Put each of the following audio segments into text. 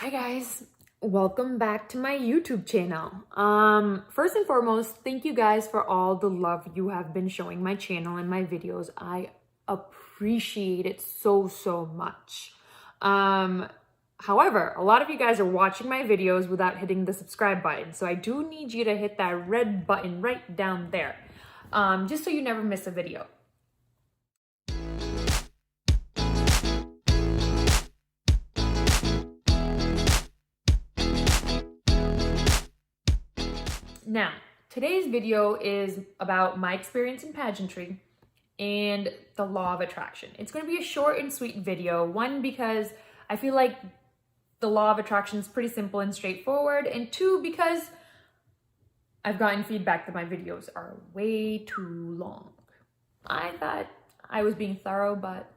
Hi guys, welcome back to my YouTube channel. First and foremost, thank you guys for all the love you have been showing my channel and my videos. I appreciate it so much. However, a lot of you guys are watching my videos without hitting the subscribe button, so I do need you to hit that red button right down there, just so you never miss a video. Now, today's video is about my experience in pageantry and the law of attraction. It's going to be a short and sweet video. One, because I feel like the law of attraction is pretty simple and straightforward. And two, because I've gotten feedback that my videos are way too long. I thought I was being thorough, but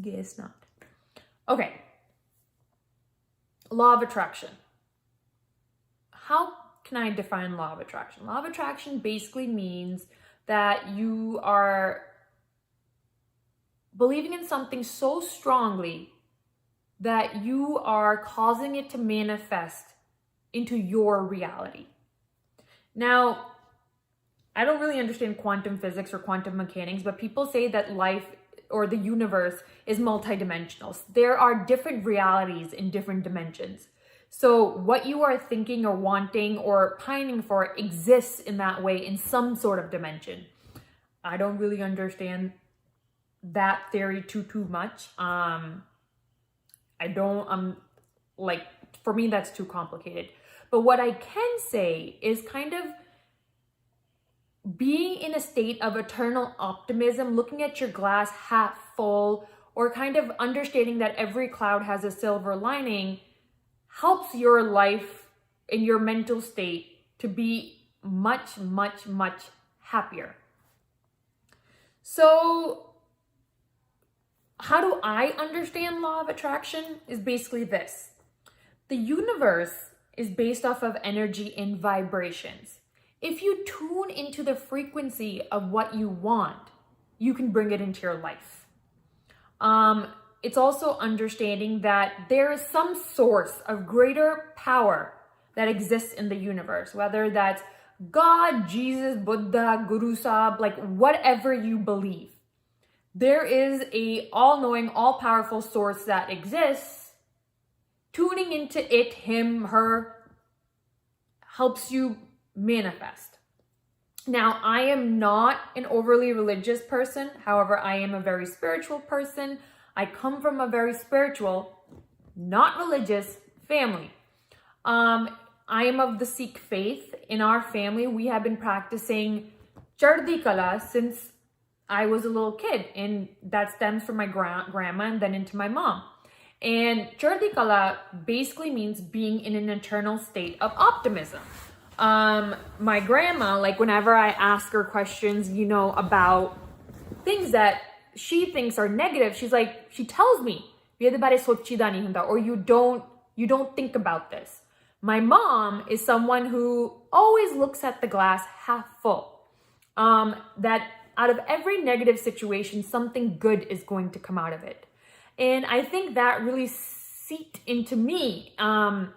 guess not. Okay. Law of attraction. How can I define law of attraction? Law of attraction basically means that you are believing in something so strongly that you are causing it to manifest into your reality. Now, I don't really understand quantum physics or quantum mechanics, but people say that life or the universe is multidimensional. There are different realities in different dimensions. So what you are thinking or wanting or pining for exists in that way in some sort of dimension. I don't really understand that theory too much. For me, that's too complicated. But what I can say is kind of being in a state of eternal optimism, looking at your glass half full, or kind of understanding that every cloud has a silver lining, helps your life and your mental state to be much happier. So how do I understand law of attraction is basically this. The universe is based off of energy and vibrations. If you tune into the frequency of what you want, you can bring it into your life. It's also understanding that there is some source of greater power that exists in the universe, whether that's God, Jesus, Buddha, Guru Sahib, like whatever you believe. There is a all-knowing, all-powerful source that exists. Tuning into it, him, her, helps you manifest. Now, I am not an overly religious person. However, I am a very spiritual person. I come from a very spiritual, not religious family. I am of the Sikh faith. In our family, we have been practicing Chardi Kala since I was a little kid, and that stems from my grandma and then into my mom. And Chardi Kala basically means being in an eternal state of optimism. My grandma, like whenever I ask her questions, about things that she thinks are negative, she tells me, or you don't think about this. My mom is someone who always looks at the glass half full. That out of every negative situation, something good is going to come out of it. And I think that really seeped into me, that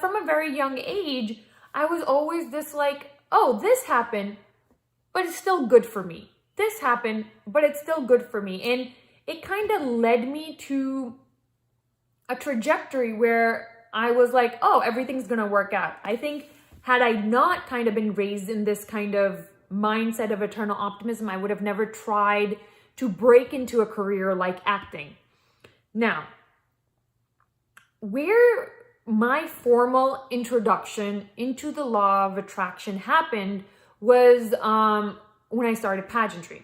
from a very young age, I was always this this happened, but it's still good for me. This happened, but it's still good for me. And it kind of led me to a trajectory where I was like, oh, everything's going to work out. I think had I not kind of been raised in this kind of mindset of eternal optimism, I would have never tried to break into a career like acting. Now, where my formal introduction into the law of attraction happened was when I started pageantry.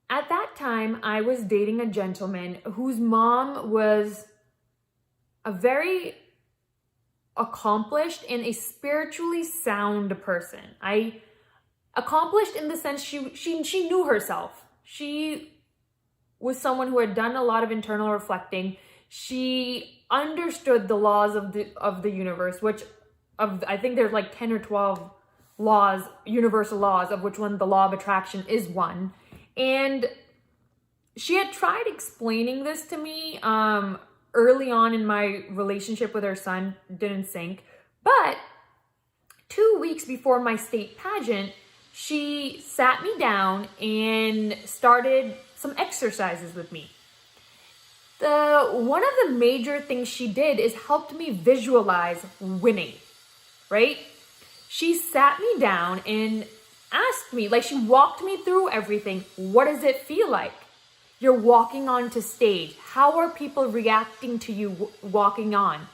At that time, I was dating a gentleman whose mom was a very accomplished and a spiritually sound person. Accomplished in the sense she knew herself. She was someone who had done a lot of internal reflecting. She understood the laws of the universe, I think there's like 10 or 12 laws, universal laws, of which one the law of attraction is one. And she had tried explaining this to me early on in my relationship with her son didn't sync. But 2 weeks before my state pageant, she sat me down and started some exercises with me. One of the major things she did is helped me visualize winning, right? She sat me down and asked me, like, she walked me through everything. What does it feel like? You're walking onto stage. How are people reacting to you walking on?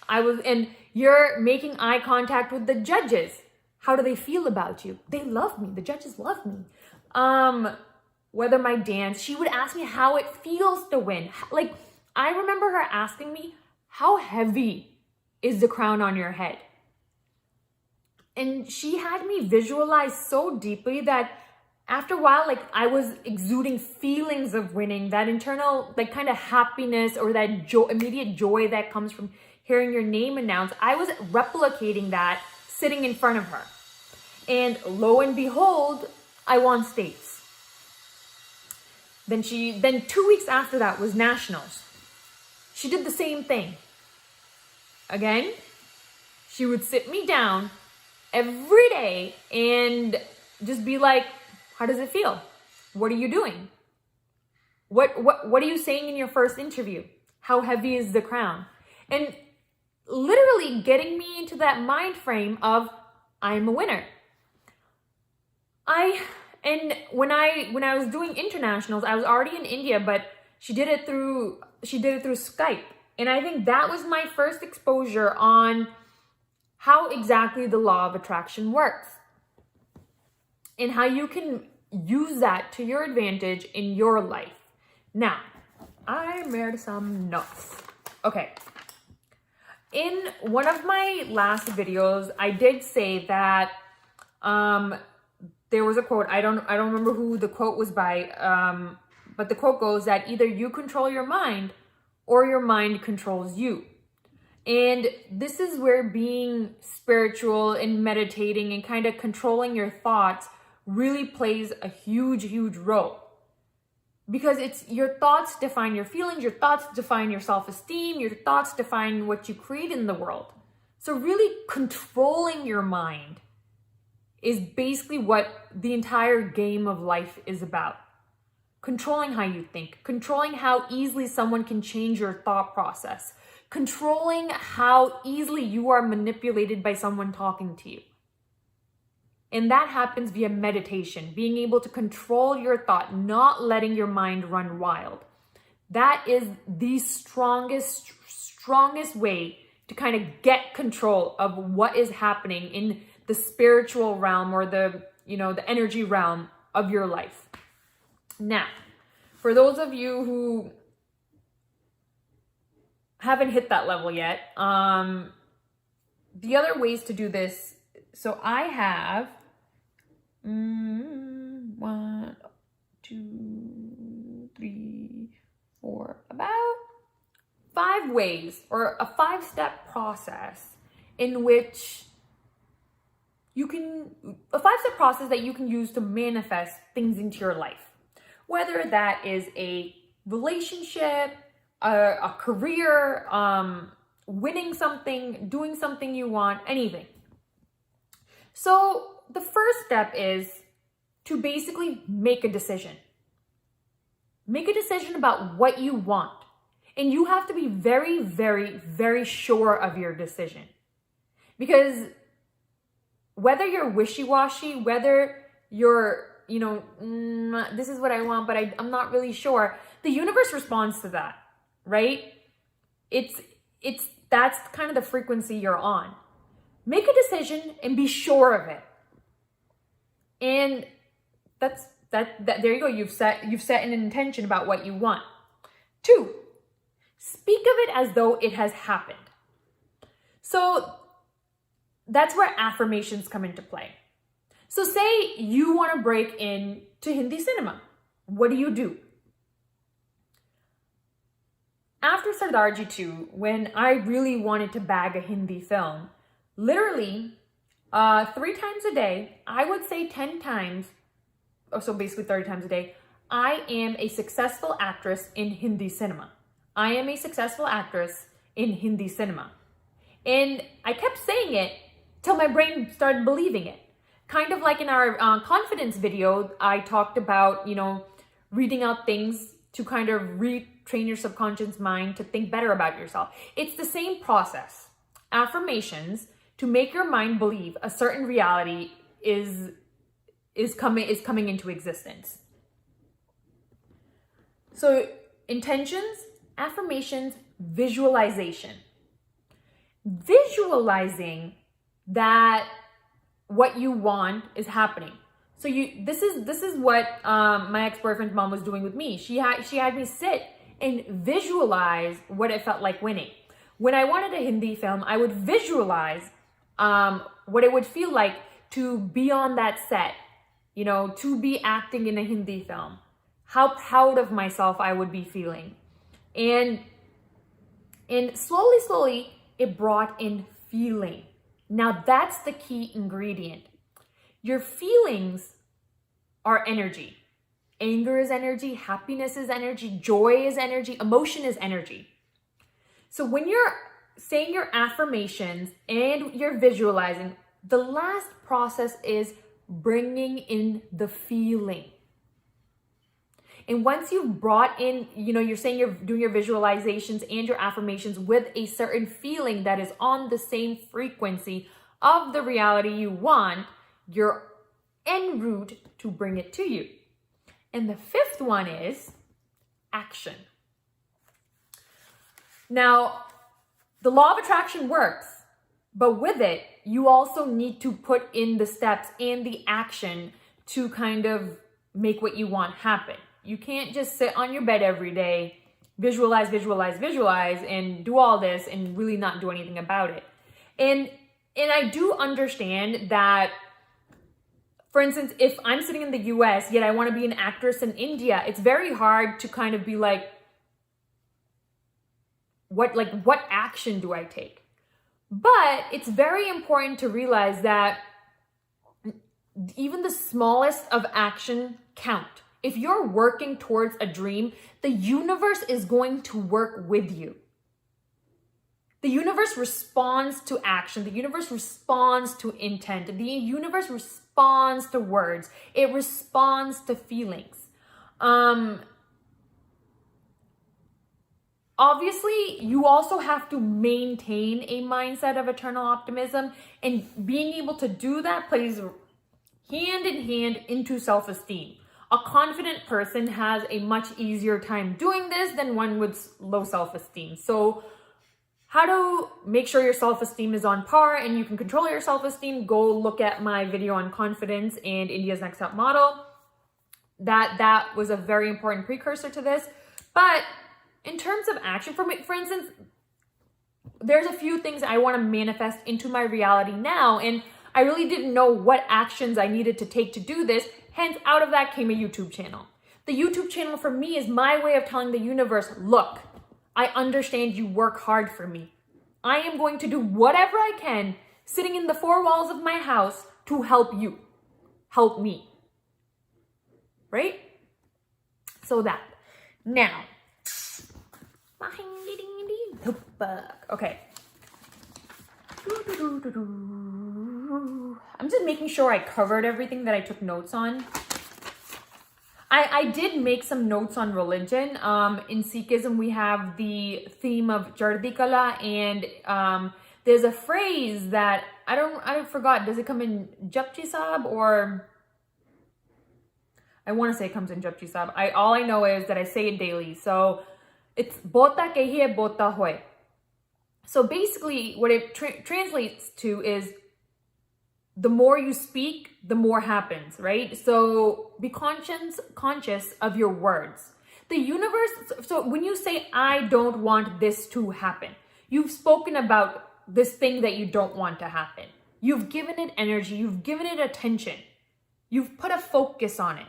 And you're making eye contact with the judges. How do they feel about you? They love me. The judges love me. Whether my dance, she would ask me how it feels to win. Like, I remember her asking me, how heavy is the crown on your head? And she had me visualize so deeply that after a while, like, I was exuding feelings of winning, that internal, like, kind of happiness or that joy, immediate joy that comes from hearing your name announced. I was replicating that sitting in front of her. And lo and behold, I won states. Then 2 weeks after that was nationals. She did the same thing. Again, she would sit me down every day and just be like, how does it feel? What are you doing? What are you saying in your first interview? How heavy is the crown? And literally getting me into that mind frame of, I'm a winner. And when I was doing internationals, I was already in India, but she did it through Skype. And I think that was my first exposure on how exactly the law of attraction works and how you can use that to your advantage in your life. Now, I made some notes. Okay. In one of my last videos, I did say that there was a quote. I don't remember who the quote was by, but the quote goes that either you control your mind or your mind controls you. And this is where being spiritual and meditating and kind of controlling your thoughts really plays a huge, huge role. Because it's your thoughts define your feelings, your thoughts define your self-esteem, your thoughts define what you create in the world. So really controlling your mind is basically what the entire game of life is about. Controlling how you think, controlling how easily someone can change your thought process, controlling how easily you are manipulated by someone talking to you. And that happens via meditation, being able to control your thought, not letting your mind run wild. That is the strongest way to kind of get control of what is happening in the spiritual realm or the energy realm of your life. Now, for those of you who haven't hit that level yet, the other ways to do this, so I have 1, 2, 3, 4, about 5 ways, or a 5-step process in which a 5-step process that you can use to manifest things into your life. Whether that is a relationship, a career, winning something, doing something you want, anything. So the first step is to basically make a decision. Make a decision about what you want. And you have to be very, very, very sure of your decision. Because whether you're wishy-washy, whether you're, this is what I want, but I'm not really sure, the universe responds to that, right? That's kind of the frequency you're on. Make a decision and be sure of it. And there you go. You've set an intention about what you want. 2, speak of it as though it has happened. So that's where affirmations come into play. So say you want to break into Hindi cinema. What do? After Sardarji 2, when I really wanted to bag a Hindi film, literally 3 times a day, I would say 10 times, so basically 30 times a day, I am a successful actress in Hindi cinema. I am a successful actress in Hindi cinema. And I kept saying it till my brain started believing it. Kind of like in our confidence video, I talked about, reading out things to kind of retrain your subconscious mind to think better about yourself. It's the same process. Affirmations to make your mind believe a certain reality is coming into existence. So intentions, affirmations, visualization. Visualizing that what you want is happening. So this is what my ex-boyfriend's mom was doing with me. She had me sit and visualize what it felt like winning. When I wanted a Hindi film, I would visualize what it would feel like to be on that set, to be acting in a Hindi film. How proud of myself I would be feeling. And slowly, it brought in feeling. Now that's the key ingredient. Your feelings are energy. Anger is energy, happiness is energy, joy is energy, emotion is energy. So when you're saying your affirmations and you're visualizing, the last process is bringing in the feeling. And once you've brought in, you're saying you're doing your visualizations and your affirmations with a certain feeling that is on the same frequency of the reality you want, you're en route to bring it to you. And the fifth one is action. Now, the law of attraction works, but with it, you also need to put in the steps and the action to kind of make what you want happen. You can't just sit on your bed every day, visualize, and do all this and really not do anything about it. And I do understand that, for instance, if I'm sitting in the US, yet I want to be an actress in India, it's very hard to kind of be like, what action do I take? But it's very important to realize that even the smallest of action count. If you're working towards a dream, the universe is going to work with you. The universe responds to action. The universe responds to intent. The universe responds to words. It responds to feelings. Obviously, you also have to maintain a mindset of eternal optimism, and being able to do that plays hand in hand into self-esteem. A confident person has a much easier time doing this than one with low self-esteem. So how to make sure your self-esteem is on par and you can control your self-esteem, go look at my video on confidence and India's Next Top Model. That was a very important precursor to this. But in terms of action, for instance, there's a few things I want to manifest into my reality now, and I really didn't know what actions I needed to take to do this. Hence, out of that came a YouTube channel. The YouTube channel for me is my way of telling the universe, look, I understand you work hard for me. I am going to do whatever I can sitting in the four walls of my house to help you. Help me. Right? So that. Now. Okay. I'm just making sure I covered everything that I took notes on. I did make some notes on religion. In Sikhism, we have the theme of Chardi Kala, and there's a phrase that I forgot. Does it come in Japji Sahib, or I want to say it comes in Japji Sahib. All I know is that I say it daily. So it's Bota Kehiye Bota Hoy. So basically, what it translates to is the more you speak, the more happens, right? So be conscious of your words. The universe, so when you say, I don't want this to happen, you've spoken about this thing that you don't want to happen. You've given it energy, you've given it attention, you've put a focus on it.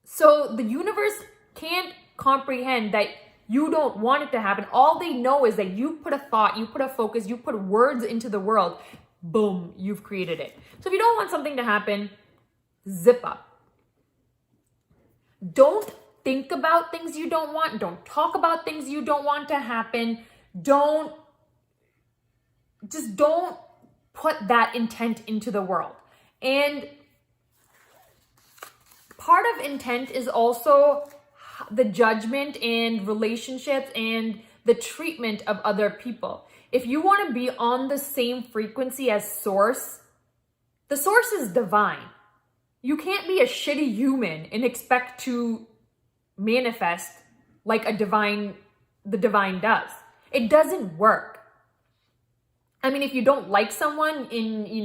So the universe can't comprehend that you don't want it to happen. All they know is that you put a thought, you put a focus, you put words into the world. Boom, you've created it. So if you don't want something to happen, zip up. Don't think about things you don't want. Don't talk about things you don't want to happen. Don't put that intent into the world. And part of intent is also the judgment and relationships and the treatment of other people. If you want to be on the same frequency as source, the source is divine. You can't be a shitty human and expect to manifest like the divine does. It doesn't work. I mean, if you don't like someone in,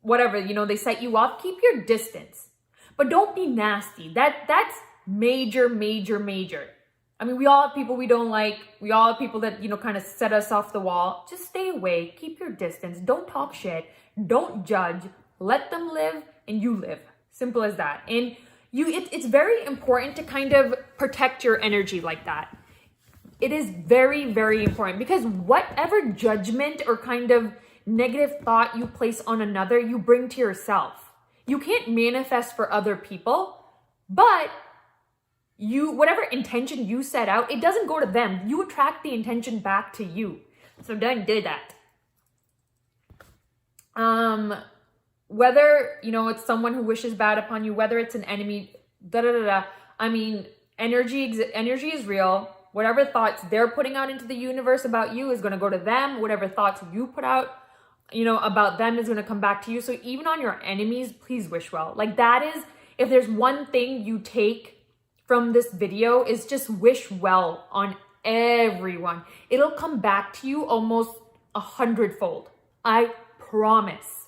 whatever, they set you off, keep your distance. But don't be nasty. That's major, major, major. I mean, we all have people we don't like. We all have people that, kind of set us off the wall. Just stay away. Keep your distance. Don't talk shit. Don't judge. Let them live and you live. Simple as that. And it's very important to kind of protect your energy like that. It is very, very important, because whatever judgment or kind of negative thought you place on another, you bring to yourself. You can't manifest for other people, but whatever intention you set out, it doesn't go to them. You attract the intention back to you. So don't do that. Whether, it's someone who wishes bad upon you, whether it's an enemy, I mean, energy is real. Whatever thoughts they're putting out into the universe about you is going to go to them. Whatever thoughts you put out, about them is going to come back to you. So even on your enemies, please wish well. Like, that is, if there's one thing you take from this video, is just wish well on everyone. It'll come back to you almost 100-fold. I promise.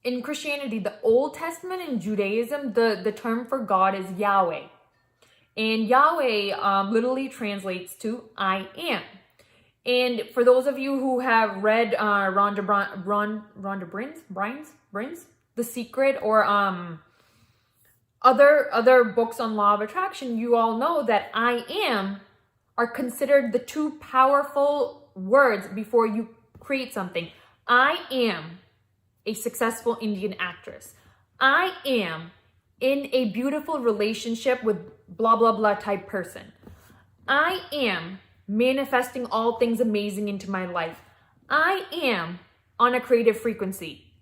In Christianity, the Old Testament and Judaism, the term for God is Yahweh. And Yahweh literally translates to I am. And for those of you who have read Rhonda Bryn's The Secret, or other books on law of attraction, you all know that I am are considered the two powerful words before you create something. I am a successful Indian actress. I am in a beautiful relationship with blah, blah, blah type person. I am manifesting all things amazing into my life. I am on a creative frequency.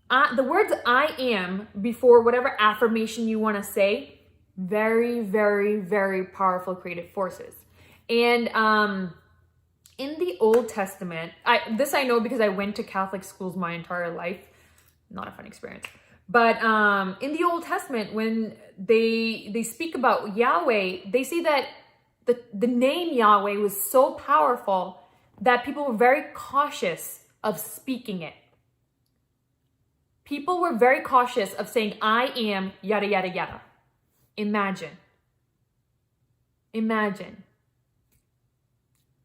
The words I am before whatever affirmation you want to say, very, very, very powerful creative forces. And in the Old Testament, I know because I went to Catholic schools my entire life. Not a fun experience. But in the Old Testament, when they speak about Yahweh, they say that the name Yahweh was so powerful that people were very cautious of speaking it. People were very cautious of saying, I am yada, yada, yada. Imagine.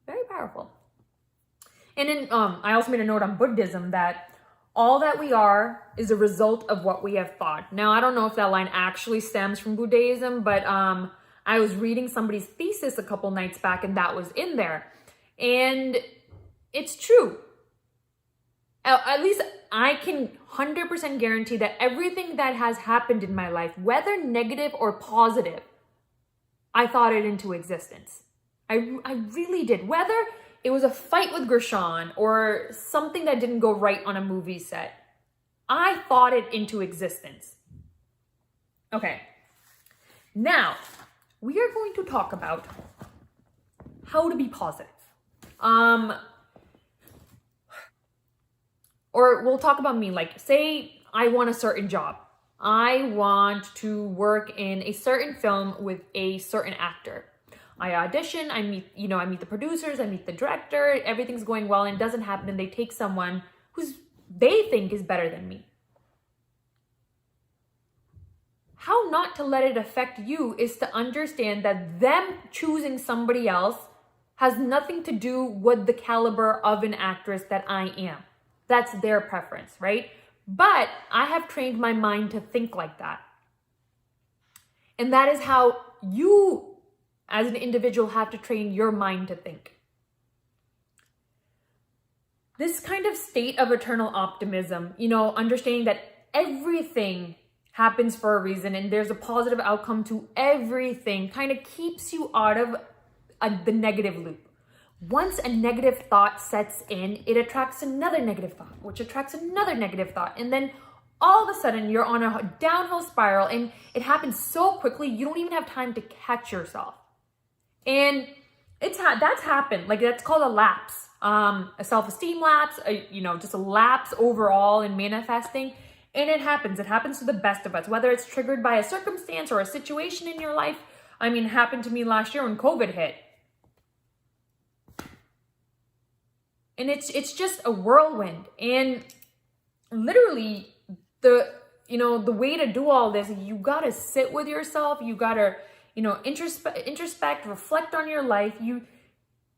Very powerful. And then I also made a note on Buddhism that all that we are is a result of what we have thought. Now, I don't know if that line actually stems from Buddhism, but I was reading somebody's thesis a couple nights back, and that was in there. And it's true. At least I can 100% guarantee that everything that has happened in my life, whether negative or positive, I thought it into existence. I really did. Whether it was a fight with Gershon or something that didn't go right on a movie set, I thought it into existence. Okay. Now, we are going to talk about how to be positive. Or we'll talk about me, like, say I want a certain job. I want to work in a certain film with a certain actor. I audition, I meet the producers, I meet the director, everything's going well, and it doesn't happen, and they take someone they think is better than me. How not to let it affect you is to understand that them choosing somebody else has nothing to do with the caliber of an actress that I am. That's their preference, right? But I have trained my mind to think like that. And that is how you, as an individual, have to train your mind to think. This kind of state of eternal optimism, understanding that everything happens for a reason, and there's a positive outcome to everything. Kind of keeps you out of the negative loop. Once a negative thought sets in, it attracts another negative thought, which attracts another negative thought. And then all of a sudden you're on a downhill spiral, and it happens so quickly, you don't even have time to catch yourself. And that's happened. Like, that's called a lapse, a self-esteem lapse, just a lapse overall in manifesting. And it happens to the best of us, whether it's triggered by a circumstance or a situation in your life. I mean, it happened to me last year when COVID hit. And it's just a whirlwind. And literally the way to do all this, you got to sit with yourself. You got to, introspect, reflect on your life.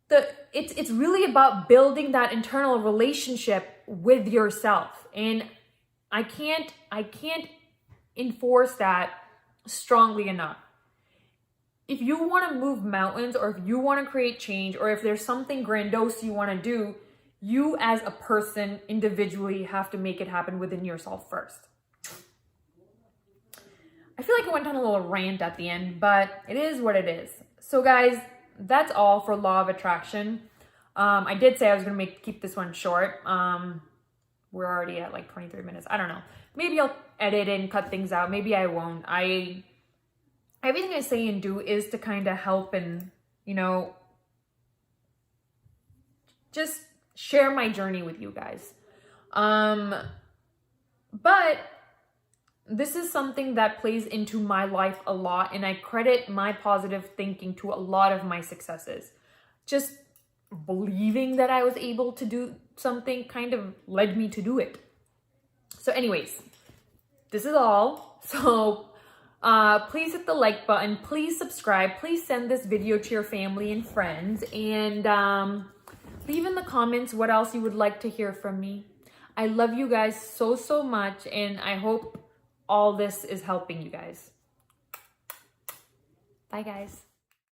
It's really about building that internal relationship with yourself. And I can't enforce that strongly enough. If you want to move mountains, or if you want to create change, or if there's something grandiose you want to do, you as a person individually have to make it happen within yourself first. I feel like I went on a little rant at the end, but it is what it is. So guys, that's all for law of attraction. I did say I was going to keep this one short. We're already at like 23 minutes. I don't know. Maybe I'll edit and cut things out. Maybe I won't. Everything I say and do is to kind of help and, just share my journey with you guys. But this is something that plays into my life a lot, and I credit my positive thinking to a lot of my successes. Just believing that I was able to do something kind of led me to do it. So anyways, this is all. So please hit the like button, please subscribe, please send this video to your family and friends, and leave in the comments what else you would like to hear from me. I love you guys so much, and I hope all this is helping you guys. Bye guys.